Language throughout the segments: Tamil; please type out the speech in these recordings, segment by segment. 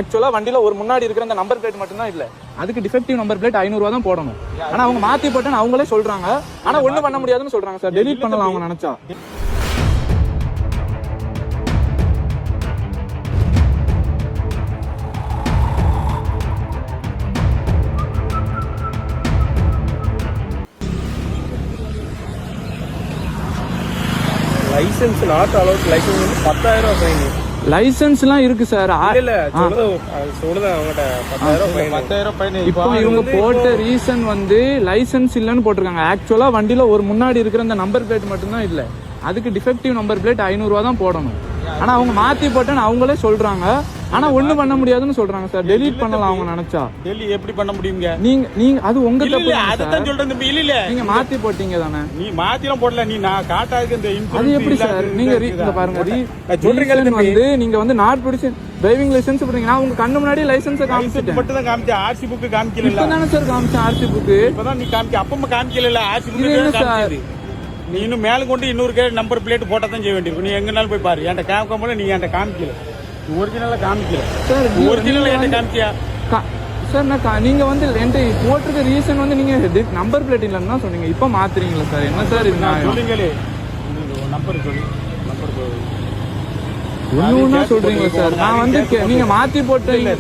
ஆக்சுவலா வண்டியில ஒரு முன்னாடி இருக்கிற அந்த நம்பர் பிளேட் மட்டும் தான் இல்ல, அதுக்கு டிஃபெக்டிவ் நம்பர் பிளேட் 500 ரூபா தான் போடணும். ஆனா அவங்க மாத்தி போட்டேன்னு அவங்களே சொல்றாங்க. ஆனா ஒண்ணும் பண்ண முடியாதுன்னு சொல்றாங்க சார். டெலீட் பண்ணலாம் அவங்க நினைச்சா. Licence not allowed. லைசன்ஸ் வந்து 10,000 ஃபைன். லைசன்ஸ்லாம் இருக்கு சார். இல்ல சொல்லுதான் அவங்கட்ட 10,000 ஃபைன். இப்போ இவங்க போட்ட ரீசன் வந்து லைசன்ஸ் இல்லன்னு போட்டிருக்காங்க. ஆக்சுவலா வண்டியில ஒரு முன்னாடி இருக்கிற அந்த நம்பர் பிளேட் மட்டும் தான் இல்ல, அதுக்கு டிஃபெக்டிவ் நம்பர் பிளேட் 500 ரூபா தான் போடணும். ஆனா அவங்க மாத்தி போட்டேன்னு அவங்களே சொல்றாங்க. ஆனா ஒண்ணும் பண்ண முடியாதுன்னு சொல்றாங்க சார். டெலீட் பண்ணலாம் அவங்க நினைச்சா. டெலீட் எப்படி பண்ண முடியுங்க? நீங்க அது உங்க தப்பு. அதான் சொல்றேன் தம்பி. இல்ல நீங்க மாத்தி போட்டீங்க தானே. நீ மாத்திலாம் போடல. நீ நான் காட்டாதுக்கு இந்த இன்சூரன்ஸ் அது எப்படி சார்? நீங்க இங்க பாருங்க, சொல்றீங்க வந்து நீங்க வந்து நாட் பிடிச்சு டிரைவிங் லைசென்ஸ் போடுறீங்க. நான் உங்க கண்ணு முன்னாடி லைசென்ஸ் காமிச்சிட்டேன். மட்டும் தான் காமிச்சேன். ஆர்சி புக் காமிக்கல. இப்பதானே சார் காமிச்சேன் ஆர்சி புக். இப்பதான் நீ காமிக்க. அப்பமா காமிக்கல. ஆர்சி புக் காமிச்சது. நீ இன்னும் மேல கொண்டு இன்னொரு நம்பர் பிளேட் போட்டா தான் செய்ய வேண்டியிருக்கும். நீ எங்கனாலும் போய் பாரு. என்கிட்ட காமிக்காம நீ என்கிட்ட காமிக்கல. ஒரிஜினலா காமிக்கல சார். ஒரிஜினலா என்கிட்ட காமிச்சியா சார்? நான் நீங்க வந்து என்கிட்ட போட்டிருக்க ரீசன் வந்து நீங்க நம்பர் பிளேட் இல்லைன்னு தான் சொன்னீங்க. இப்ப மாத்துறீங்களா சார்? என்ன சார் இது? சொல்லுங்களே நம்பர் சொல்லு. நம்பர் ஒண்ணு சொல்றீங்களா சார்? நான் வந்து நீங்க மாத்தி போட்டீங்க.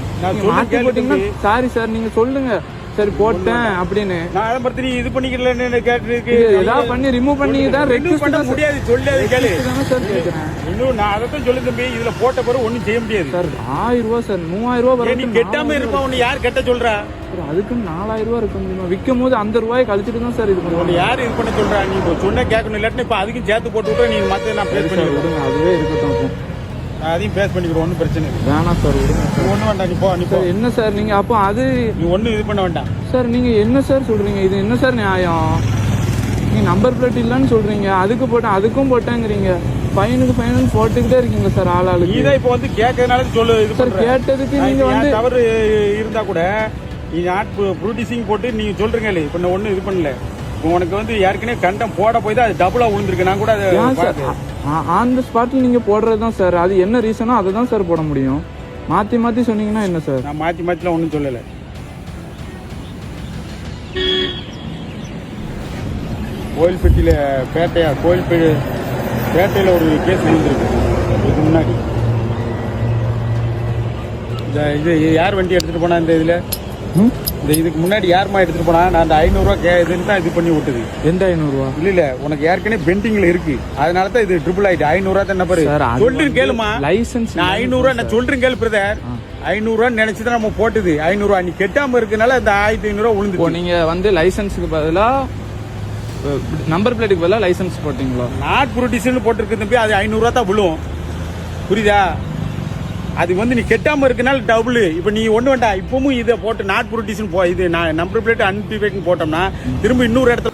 மாத்தி போட்டீங்கன்னா சாரி சார் நீங்க சொல்லுங்க. சரி போட்டேன் அப்படின்னு நான் அதை பத்தி நீ இது பண்ணிக்கலன்னு கேட்டிருக்கு. ஏதாவது பண்ணி ரிமூவ் பண்ணி தான் ரெக்வெஸ்ட் பண்ண முடியாது. சொல்லாது கேளு சார் கேக்குறேன். இன்னும் நான் அதை தான் சொல்லு தம்பி. இதுல போட்ட பிறகு ஒண்ணும் செய்ய முடியாது சார். 1000 ரூபா சார். 3000 ரூபா வரும். நீ கெட்டாம இருப்பா. உன்னை யார் கெட்ட சொல்றா? அதுக்கு 4000 ரூபா இருக்க முடியுமா? விற்கும் போது அந்த ரூபாயை கழிச்சிட்டு தான் சார் இது பண்ணுவோம். உன்னை யார் இது பண்ண சொல்றா? நீ சொன்ன கேட்கணும். இல்லாட்டி இப்ப அதுக்கும் சேர்த்து போட்டு விட்டு நீ மத்த நான் பேஸ் பண்ணி விடுங்க. அதுவே இருக்கட்டும். அதையும் பேஸ் பண்ணிக்கிறோம். ஒன்றும் பிரச்சனை இல்லை. வேணாம் சார் விடுங்க. ஒன்றும் வேண்டாம். நீ போ. நீ போ. என்ன சார் நீங்க அப்போ அது நீ ஒன்றும் இது பண்ண வேண்டாம் சார். நீங்க என்ன சார் சொல்றீங்க? இது என்ன சார் நியாயம்? நீங்க நம்பர் பிளேட் இல்லன்னு சொல்றீங்க, அதுக்கு போட்டேன் அதுக்கும் போட்டேங்கிறீங்க. ஃபைனுக்கு ஃபைன் போட்டுக்கிட்டே இருக்கீங்க சார். ஆளாளுக்கு இதை இப்போ வந்து கேட்கறதுனால சொல்லு. இது சார் கேட்டதுக்கு நீங்க வந்து தவறு இருந்தா கூட நீ நாட் ப்ரூடிசிங் போட்டு நீங்க சொல்றீங்களே. இப்போ நான் ஒன்றும் இது பண்ணல. உனக்கு வந்து ஏற்கனவே கண்டம் போட போய் தான் அது டபுளா விழுந்திருக்கு. நான் கூட ஆன் த ஸ்பாட்ல நீங்க போடுறது தான் சார். அது என்ன ரீசனோ அதை தான் சார் போட முடியும். மாத்தி மாத்தி சொன்னீங்கன்னா என்ன சார்? நான் மாத்தி மாத்திலாம் ஒன்றும் சொல்லலை. கோயில்பட்டியில பேட்டையில் ஒரு கேஸ் இருந்திருக்கு. இதுக்கு முன்னாடி இது யார் வண்டி எடுத்துட்டு போனா? இந்த இதுக்கு முன்னாடி யாருமா எடுத்துட்டு போனா? நான் அந்த 500 ரூபா இதுன்னு தான் இது பண்ணி விட்டுது. எந்த 500 ரூபா? இல்ல உனக்கு ஏற்கனவே பெண்டிங்ல இருக்கு. அதனால தான் இது ட்ரிபிள் ஆயிட்டு. 500 ரூபா தான் நம்பர். சொல்றேன் கேளுமா. லைசன்ஸ் நான் 500 ரூபா நான் சொல்றேன் கேளு பிரதர். 500 ரூபா நினைச்சுதான் நம்ம போட்டுது. 500 ரூபா நீ கெட்டாம இருக்கனால அந்த 1500 ரூபா விழுந்து. நீங்க வந்து லைசன்ஸுக்கு பதிலா நம்பர் பிளேட்டுக்கு பதிலா லைசன்ஸ் போட்டீங்களா? நாட் ப்ரொடியூசர்னு போட்டிருக்கு தம்பி. அது 500 ரூபா தான் விழும். புரியுதா? அது வந்து நீ கெட்டாம இருக்கனால டபுள். இப்ப நீ ஒண்ணு வேண்டாம். இப்பவும் இதை போட்டு நாட் ப்ரொடியூசன் இது நம்பர் பிளேட் அன்டிஃபைட்னு போட்டோம்னா திரும்ப இன்னொரு இடத்துல